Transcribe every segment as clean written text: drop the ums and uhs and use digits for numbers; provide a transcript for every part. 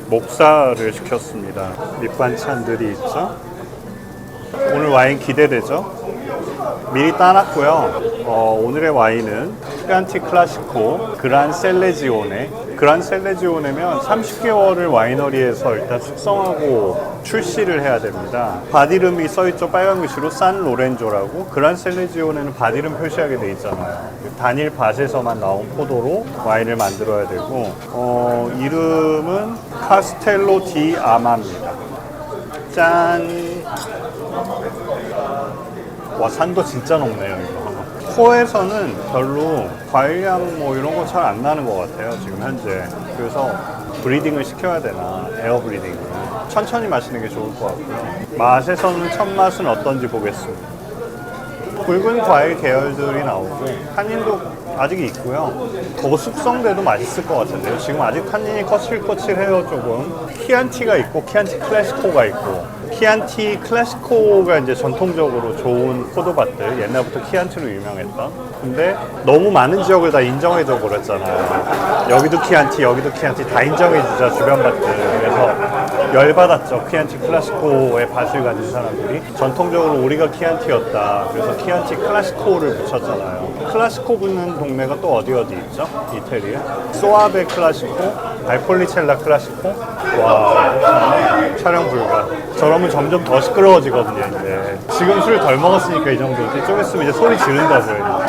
목살을 시켰습니다. 밑반찬들이 있죠. 오늘 와인 기대되죠? 미리 따놨고요. 오늘의 와인은 치안티 클라시코 그란 셀레지오네. 그란 셀레지오네면 30개월을 와이너리에서 일단 숙성하고 출시를 해야 됩니다. 밭이름이 써있죠. 빨간 글씨로 산 로렌조라고. 그란 셀레지오네는 밭이름 표시하게 돼 있잖아요. 단일 밭에서만 나온 포도로 와인을 만들어야 되고, 이름은 카스텔로 디 아마입니다. 짠. 와, 산도 진짜 높네요, 이거. 코에서는 별로 과일향 뭐 이런 거 잘 안 나는 것 같아요, 지금 현재. 그래서 브리딩을 시켜야 되나, 에어 브리딩을. 천천히 마시는 게 좋을 것 같고요. 맛에서는 첫 맛은 어떤지 보겠습니다. 굵은 과일 계열들이 나오고, 탄닌도 아직 있고요. 더 숙성돼도 맛있을 것 같은데요. 지금 아직 탄닌이 거칠거칠해요, 조금. 키안티가 있고, 키안티 클래시코가 있고. 키안티 클래시코가 이제 전통적으로 좋은 포도밭들, 옛날부터 키안티로 유명했던. 근데 너무 많은 지역을 다 인정해줘 버렸잖아요. 여기도 키안티, 여기도 키안티 다 인정해주자, 주변 밭들. 그래서 열받았죠. 키안티 클래시코의 밭을 가진 사람들이. 전통적으로 우리가 키안티였다. 그래서 키안티 클래시코를 붙였잖아요. 클래시코 붙는 동네가 또 어디 있죠? 이태리에. 소아베 클래시코, 알폴리첼라 클래시코. 와, 촬영 불가. 저러면 점점 더 시끄러워지거든요, 이제. 지금 술 덜 먹었으니까 이 정도지. 좀 있으면 이제 소리 지른다고요.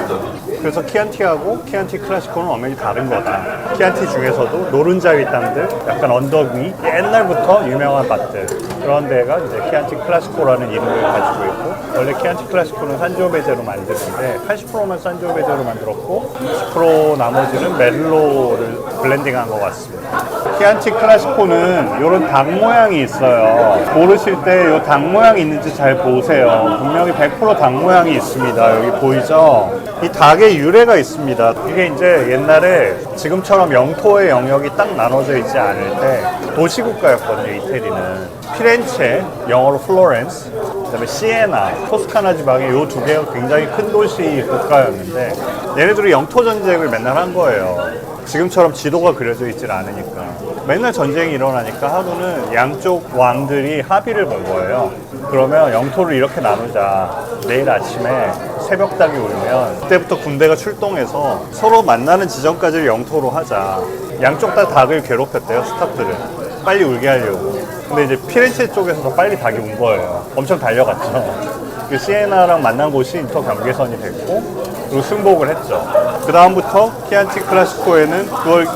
그래서 키안티하고 키안티 클래시코는 엄연히 다른 거다. 키안티 중에서도 노른자위 땅들, 약간 언덕 위, 옛날부터 유명한 밭들. 그런 데가 이제 키안티 클래시코라는 이름을 가지고 있고, 원래 키안티 클래시코는 산지오베제로 만드는데 80%만 산지오베제로 만들었고 20% 나머지는 멜로를 블렌딩한 것 같습니다. 키안티 클래시코는 이런 닭 모양이 있어요. 고르실 때 이 닭 모양이 있는지 잘 보세요. 분명히 100% 닭 모양이 있습니다. 여기 보이죠? 이 닭의 유래가 있습니다. 이게 이제 옛날에 지금처럼 영토의 영역이 딱 나눠져 있지 않을 때 도시국가였거든요, 이태리는. 피렌체, 영어로 플로렌스, 그다음에 시에나, 토스카나 지방의 이 두 개가 굉장히 큰 도시 국가였는데 얘네들이 영토 전쟁을 맨날 한 거예요. 지금처럼 지도가 그려져 있질 않으니까. 맨날 전쟁이 일어나니까 하루는 양쪽 왕들이 합의를 본 거예요. 그러면 영토를 이렇게 나누자. 내일 아침에 새벽닭이 울면 그때부터 군대가 출동해서 서로 만나는 지점까지를 영토로 하자. 양쪽 다 닭을 괴롭혔대요, 스타프들은. 빨리 울게 하려고. 근데 이제 피렌체 쪽에서 더 빨리 닭이 운 거예요. 엄청 달려갔죠. 그 시에나랑 만난 곳이 인터 경계선이 됐고, 그리고 승복을 했죠. 그 다음부터 키안티 클래시코에는 그걸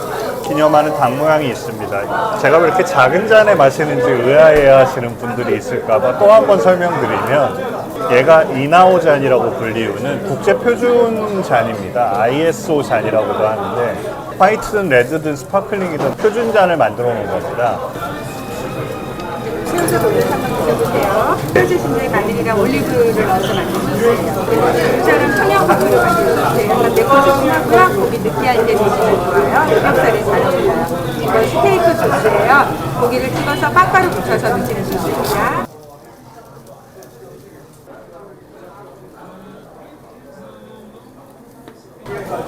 기념하는 닭 모양이 있습니다. 제가 왜 이렇게 작은 잔에 마시는지 의아해 하시는 분들이 있을까봐 또 한 번 설명드리면, 얘가 이나오 잔이라고 불리우는 국제 표준 잔입니다. ISO 잔이라고도 하는데, 화이트든 레드든 스파클링이든 표준 잔을 만들어 놓은 겁니다. 새우젓 올려 한번 드셔보세요. 새우젓인데 마늘이랑 올리브를 넣어서 만드셨어요. 이처럼 청양고추를 만들어주세요. 매콤하고요. 고기 느끼할 때 드시면 좋아요. 삼겹살에 잘 어울려요. 이건 스테이크 소스예요. 고기를 찍어서 빵가루 묻혀서 드시는 소스입니다.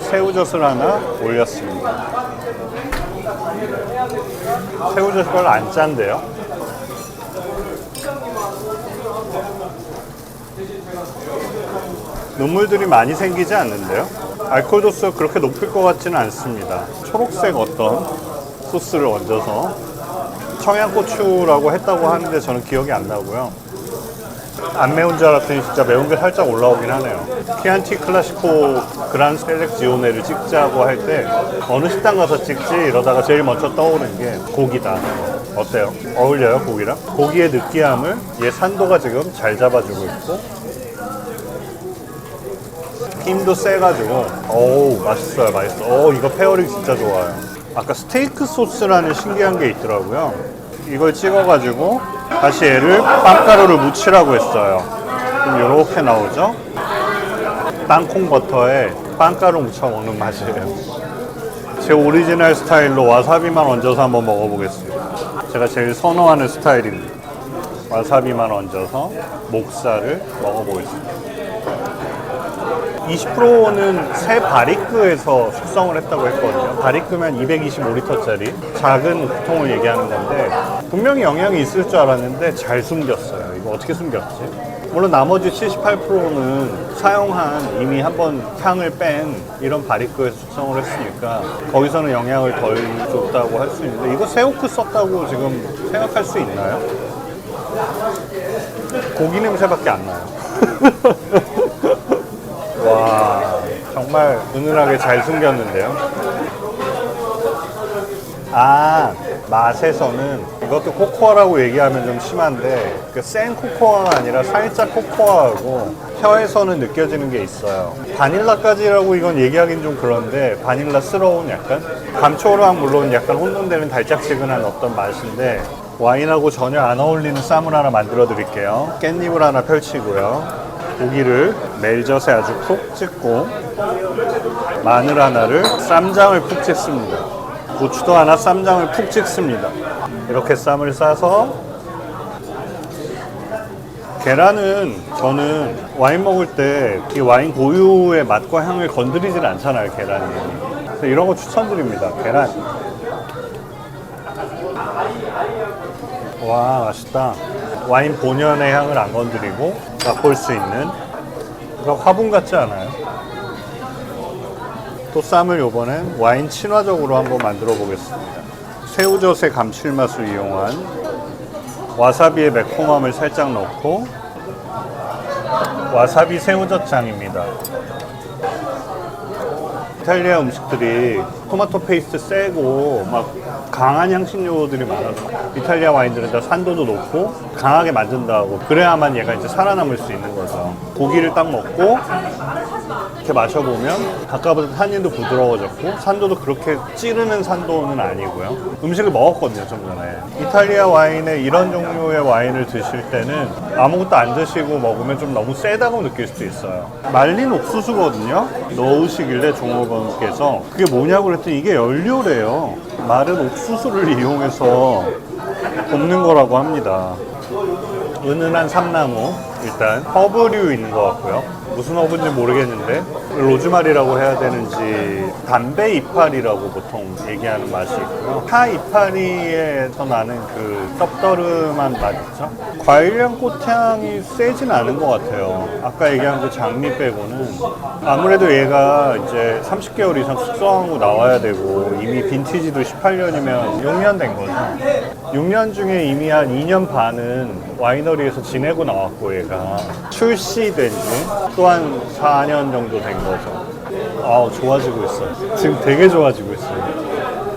새우젓을 하나 올렸습니다. 새우젓이 별로 안 짠데요? 눈물들이 많이 생기지 않는데요? 알코올 도수가 그렇게 높을 것 같지는 않습니다. 초록색 어떤 소스를 얹어서 청양고추라고 했다고 하는데 저는 기억이 안 나고요. 안 매운 줄 알았더니 진짜 매운 게 살짝 올라오긴 하네요. 키안티 클래시코 그란 셀렉지오네를 찍자고 할 때 어느 식당 가서 찍지 이러다가 제일 먼저 떠오르는 게 고기다. 어때요? 어울려요, 고기랑? 고기의 느끼함을 얘 산도가 지금 잘 잡아주고 있고, 힘도 세가지고, 어우, 맛있어요, 맛있어. 이거 페어링 진짜 좋아요. 아까 스테이크 소스라는 신기한 게 있더라고요. 이걸 찍어가지고 다시 얘를 빵가루를 묻히라고 했어요. 그럼 이렇게 나오죠? 땅콩 버터에 빵가루 묻혀 먹는 맛이에요. 제 오리지널 스타일로 와사비만 얹어서 한번 먹어보겠습니다. 제가 제일 선호하는 스타일입니다. 와사비만 얹어서 목살을 먹어보겠습니다. 20%는 새 바리크에서 숙성을 했다고 했거든요. 바리크면 225리터짜리 작은 우통을 얘기하는 건데 분명히 영향이 있을 줄 알았는데 잘 숨겼어요. 이거 어떻게 숨겼지? 물론 나머지 78%는 사용한 이미 한번 향을 뺀 이런 바리크에서 숙성을 했으니까 거기서는 영향을 덜 줬다고 할 수 있는데 이거 새우크 썼다고 지금 생각할 수 있나요? 고기 냄새밖에 안 나요. 와, 정말 은은하게 잘 숨겼는데요. 아, 맛에서는 이것도 코코아라고 얘기하면 좀 심한데 그 센 코코아가 아니라 살짝 코코아하고 혀에서는 느껴지는 게 있어요. 바닐라까지라고 이건 얘기하긴 좀 그런데 바닐라스러운 약간 감초랑 물론 약간 혼돈되는 달짝지근한 어떤 맛인데 와인하고 전혀 안 어울리는 쌈을 하나 만들어 드릴게요. 깻잎을 하나 펼치고요. 고기를 멜젓에 아주 푹 찍고 마늘 하나를 쌈장을 푹 찍습니다. 고추도 하나 쌈장을 푹 찍습니다. 이렇게 쌈을 싸서 계란은 저는 와인 먹을 때 이 와인 고유의 맛과 향을 건드리질 않잖아요, 계란이. 그래서 이런 거 추천드립니다. 계란. 와, 맛있다. 와인 본연의 향을 안 건드리고 맛볼 수 있는 그러니까 화분 같지 않아요? 또 쌈을 요번엔 와인 친화적으로 한번 만들어 보겠습니다. 새우젓의 감칠맛을 이용한 와사비의 매콤함을 살짝 넣고 와사비 새우젓장입니다. 이탈리아 음식들이 토마토 페이스트 세고 막 강한 향신료들이 많아서 이탈리아 와인들은 다 산도도 높고 강하게 만든다고 그래야만 얘가 이제 살아남을 수 있는 거죠. 고기를 딱 먹고 이렇게 마셔보면 아까보다 탄닌도 부드러워졌고 산도도 그렇게 찌르는 산도는 아니고요. 음식을 먹었거든요, 좀 전에. 이탈리아 와인에 이런 종류의 와인을 드실 때는 아무것도 안 드시고 먹으면 좀 너무 세다고 느낄 수도 있어요. 말린 옥수수거든요. 넣으시길래 종업원께서 그게 뭐냐고 그랬더니 이게 연료래요. 마른 옥수수를 이용해서 볶는 거라고 합니다. 은은한 삼나무, 일단 허브류 있는 것 같고요. 무슨 허브인지 모르겠는데 로즈마리라고 해야 되는지 담배 이파리라고 보통 얘기하는 맛이 있고요. 파 이파리에서 나는 그 쌉더름한 맛 있죠? 과일향 꽃향이 세진 않은 것 같아요. 아까 얘기한 그 장미 빼고는 아무래도 얘가 이제 30개월 이상 숙성하고 나와야 되고 이미 빈티지도 18년이면 6년 된 거죠. 6년 중에 이미 한 2년 반은 와이너리에서 지내고 나왔고 얘가 출시된 지 또한 4년 정도 된 거죠. 좋아지고 있어요. 지금 되게 좋아지고 있어요.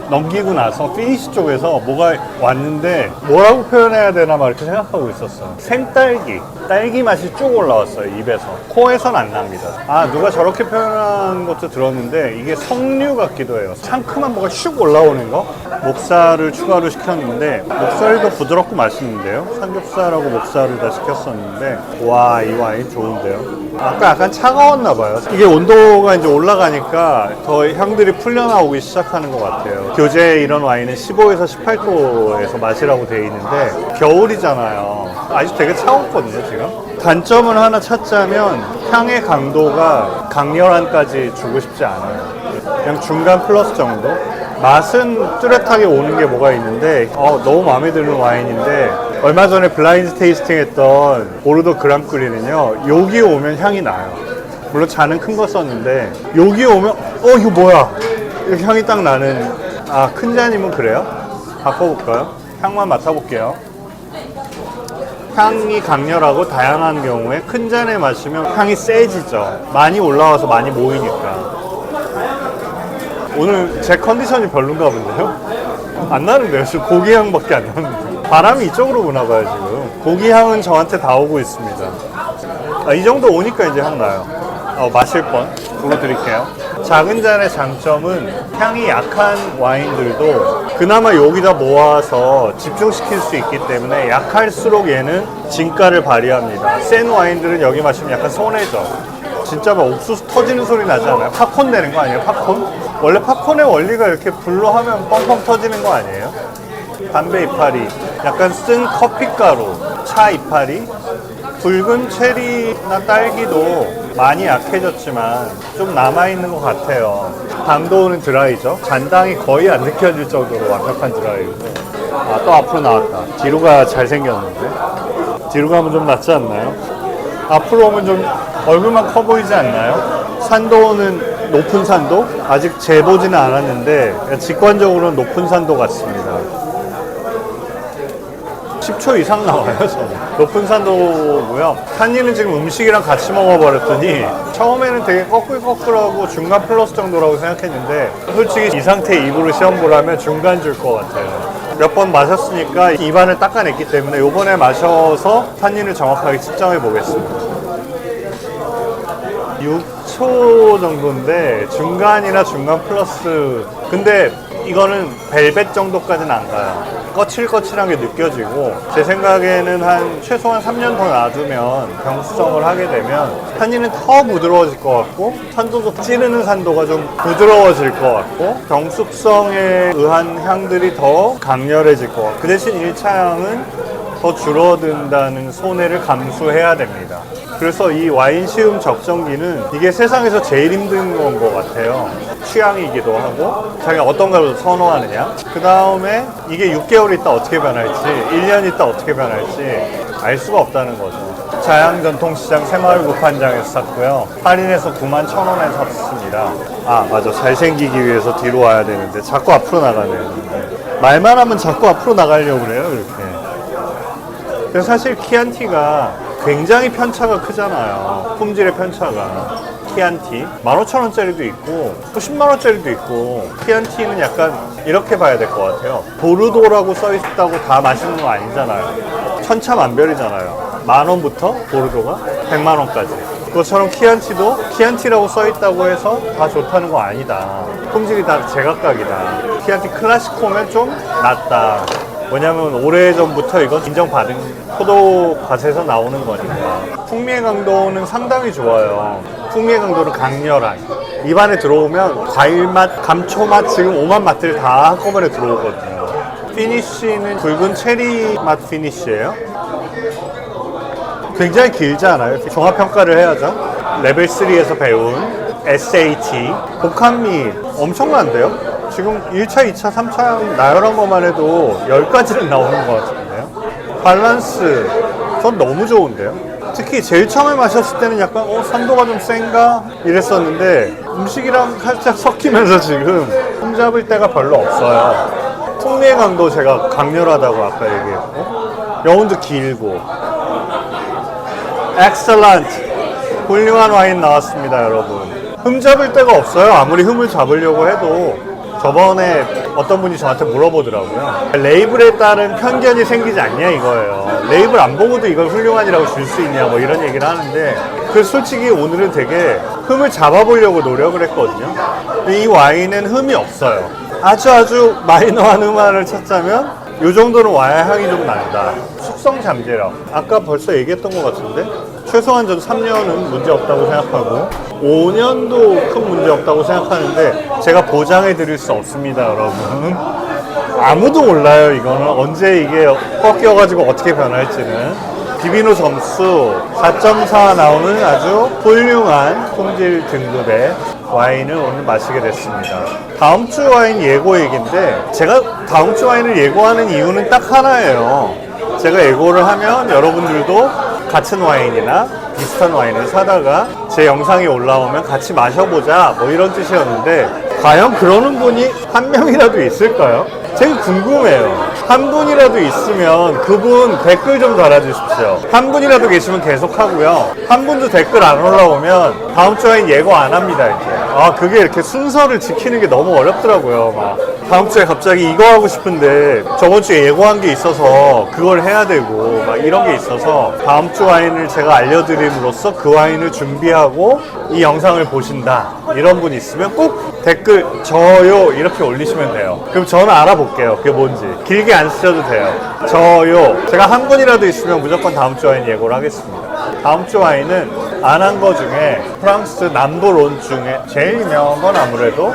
넘기고 나서 피니시 쪽에서 뭐가 왔는데 뭐라고 표현해야 되나 막 이렇게 생각하고 있었어요. 생딸기, 딸기 맛이 쭉 올라왔어요, 입에서. 코에선 안 납니다. 누가 저렇게 표현한 것도 들었는데 이게 석류 같기도 해요. 상큼한 뭐가 슉 올라오는 거. 목살을 추가로 시켰는데 목살도 부드럽고 맛있는데요. 삼겹살하고 목살을 다 시켰었는데 와, 이 와인 좋은데요. 아까 약간 차가웠나 봐요. 이게 온도가 이제 올라가니까 더 향들이 풀려나오기 시작하는 것 같아요. 교재 이런 와인은 15에서 18도에서 마시라고 되어 있는데 겨울이잖아요. 아직 되게 차갑거든요, 지금. 단점을 하나 찾자면 향의 강도가 강렬한까지 주고 싶지 않아요. 그냥 중간 플러스 정도? 맛은 뚜렷하게 오는 게 뭐가 있는데 너무 마음에 드는 와인인데 얼마 전에 블라인드 테이스팅 했던 보르도 그랑크리는요, 여기 오면 향이 나요. 물론 잔은 큰 거 썼는데 여기 오면 이거 뭐야? 이렇게 향이 딱 나는. 큰 잔이면 그래요? 바꿔볼까요? 향만 맡아볼게요. 향이 강렬하고 다양한 경우에 큰 잔에 마시면 향이 세지죠. 많이 올라와서 많이 모이니까. 오늘 제 컨디션이 별론가 본데요? 안 나는데요? 지금 고기 향밖에 안 나는데. 바람이 이쪽으로 부나 봐요, 지금. 고기 향은 저한테 다 오고 있습니다. 이 정도 오니까 이제 향 나요. 마실 뻔. 보여드릴게요. 작은 잔의 장점은 향이 약한 와인들도 그나마 여기다 모아서 집중시킬 수 있기 때문에 약할수록 얘는 진가를 발휘합니다. 센 와인들은 여기 마시면 약간 손해죠. 진짜 막 옥수수 터지는 소리 나지 않아요? 팝콘 내는 거 아니에요? 팝콘? 원래 팝콘의 원리가 이렇게 불로 하면 뻥뻥 터지는 거 아니에요? 담배 이파리, 약간 쓴 커피가루, 차 이파리, 붉은 체리나 딸기도 많이 약해졌지만 좀 남아있는 것 같아요. 당도는 드라이죠. 잔당이 거의 안 느껴질 정도로 완벽한 드라이고. 아, 또 앞으로 나왔다. 뒤로가 잘생겼는데? 뒤로 가면 좀 낫지 않나요? 앞으로 오면 좀 얼굴만 커 보이지 않나요? 산도는 높은 산도? 아직 재보지는 않았는데 직관적으로는 높은 산도 같습니다. 10초 이상 나와요, 저는. 높은 산도고요. 탄닌은 지금 음식이랑 같이 먹어버렸더니 처음에는 되게 꺼끌꺼끌하고 중간 플러스 정도라고 생각했는데 솔직히 이 상태에 입으로 시험 보라면 중간 줄 것 같아요. 몇 번 마셨으니까 입안을 닦아냈기 때문에 이번에 마셔서 탄닌을 정확하게 측정해 보겠습니다. 6초 정도인데 중간이나 중간 플러스. 근데 이거는 벨벳 정도까지는 안 가요. 거칠거칠한 게 느껴지고 제 생각에는 한 최소한 3년 더 놔두면 병수정을 하게 되면 탄닌은 더 부드러워질 것 같고 산도도 찌르는 산도가 좀 부드러워질 것 같고 병숙성에 의한 향들이 더 강렬해질 것 같고 그 대신 1차 향은 더 줄어든다는 손해를 감수해야 됩니다. 그래서 이 와인 시음 적정기는 이게 세상에서 제일 힘든 건 것 같아요. 취향이기도 하고 자기가 어떤 걸 선호하느냐, 그 다음에 이게 6개월 있다 어떻게 변할지 1년 있다 어떻게 변할지 알 수가 없다는 거죠. 자양 전통시장 새마을 구판장에서 샀고요. 할인해서 91,000원에 샀습니다. 아 맞아, 잘생기기 위해서 뒤로 와야 되는데 자꾸 앞으로 나가네요. 말만 하면 자꾸 앞으로 나가려고 그래요, 이렇게. 그래서 사실 키안티가 굉장히 편차가 크잖아요. 품질의 편차가. 키안티 15,000원짜리도 있고 또 10만원짜리도 있고 키안티는 약간 이렇게 봐야 될 것 같아요. 보르도라고 써있다고 다 맛있는 거 아니잖아요. 천차만별이잖아요. 10,000원부터 보르도가 100만원까지. 그것처럼 키안티도 키안티라고 써있다고 해서 다 좋다는 거 아니다. 품질이 다 제각각이다. 키안티 클래시코면 좀 낫다. 왜냐면 오래전부터 이건 인정받은 포도밭에서 나오는 거니까. 풍미의 강도는 상당히 좋아요. 풍미의 강도는 강렬한. 입안에 들어오면 과일맛, 감초맛, 지금 오만 맛들이 다 한꺼번에 들어오거든요. 피니쉬는 붉은 체리 맛 피니쉬예요. 굉장히 길지 않아요? 종합평가를 해야죠. 레벨 3에서 배운 SAT. 복합미 엄청난데요? 지금 1차, 2차, 3차 나열한 것만 해도 10가지는 나오는 것 같은데요. 밸런스 전 너무 좋은데요. 특히 제일 처음에 마셨을 때는 약간 산도가 좀 센가 이랬었는데 음식이랑 살짝 섞이면서 지금 흠잡을 때가 별로 없어요. 풍미의 강도 제가 강렬하다고 아까 얘기했고 여운도 길고 엑셀런트 훌륭한 와인 나왔습니다, 여러분. 흠잡을 데가 없어요. 아무리 흠을 잡으려고 해도. 저번에 어떤 분이 저한테 물어보더라고요. 레이블에 따른 편견이 생기지 않냐 이거예요. 레이블 안 보고도 이걸 훌륭한이라고 줄 수 있냐 뭐 이런 얘기를 하는데 그래서 솔직히 오늘은 되게 흠을 잡아보려고 노력을 했거든요. 이 와인은 흠이 없어요. 아주 마이너한 흠 하나를 찾자면 이 정도는 와야 향이 좀 난다. 숙성 잠재력 아까 벌써 얘기했던 것 같은데 최소한 전 3년은 문제 없다고 생각하고 5년도 큰 문제 없다고 생각하는데 제가 보장해 드릴 수 없습니다, 여러분. 아무도 몰라요. 이거는 언제 이게 꺾여가지고 어떻게 변할지는. 비비노 점수 4.4 나오는 아주 훌륭한 품질 등급의 와인을 오늘 마시게 됐습니다. 다음 주 와인 예고 얘기인데 제가 다음 주 와인을 예고하는 이유는 딱 하나예요. 제가 예고를 하면 여러분들도 같은 와인이나 비슷한 와인을 사다가 제 영상이 올라오면 같이 마셔보자 뭐 이런 뜻이었는데 과연 그러는 분이 한 명이라도 있을까요? 되게 궁금해요. 한 분이라도 있으면 그분 댓글 좀 달아주십시오. 한 분이라도 계시면 계속 하고요. 한 분도 댓글 안 올라오면 다음 주 와인 예고 안 합니다, 이제. 아, 그게 이렇게 순서를 지키는 게 너무 어렵더라고요. 막 다음 주에 갑자기 이거 하고 싶은데 저번 주에 예고한 게 있어서 그걸 해야 되고 막 이런 게 있어서 다음 주 와인을 제가 알려드림으로써 그 와인을 준비하고 이 영상을 보신다 이런 분 있으면 꼭 댓글 저요 이렇게 올리시면 돼요. 그럼 저는 알아볼게요. 그게 뭔지. 길게 안 쓰셔도 돼요. 저요. 제가 한 분이라도 있으면 무조건 다음 주 와인 예고를 하겠습니다. 다음 주 와인은 안 한 거 중에 프랑스 남부론 중에 제일 유명한 건 아무래도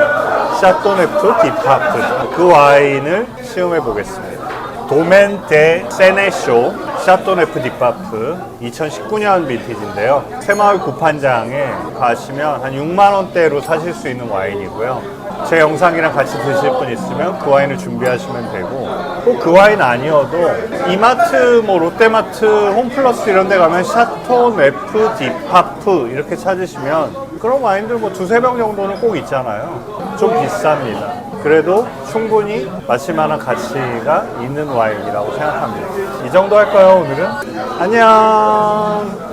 샤토네프 디파트 그 와인을 시음해 보겠습니다. 도멘 데 세네쇼 샤또네프 딥바프 2019년 빈티지인데요. 새마을 구판장에 가시면 한 6만 원대로 사실 수 있는 와인이고요. 제 영상이랑 같이 드실 분 있으면 그 와인을 준비하시면 되고, 꼭 그 와인 아니어도 이마트, 뭐 롯데마트, 홈플러스 이런 데 가면 샤또네프 딥바프 이렇게 찾으시면 그런 와인들 뭐 두세 병 정도는 꼭 있잖아요. 좀 비쌉니다. 그래도 충분히 마실 만한 가치가 있는 와인이라고 생각합니다. 이 정도 할까요, 오늘은? 안녕!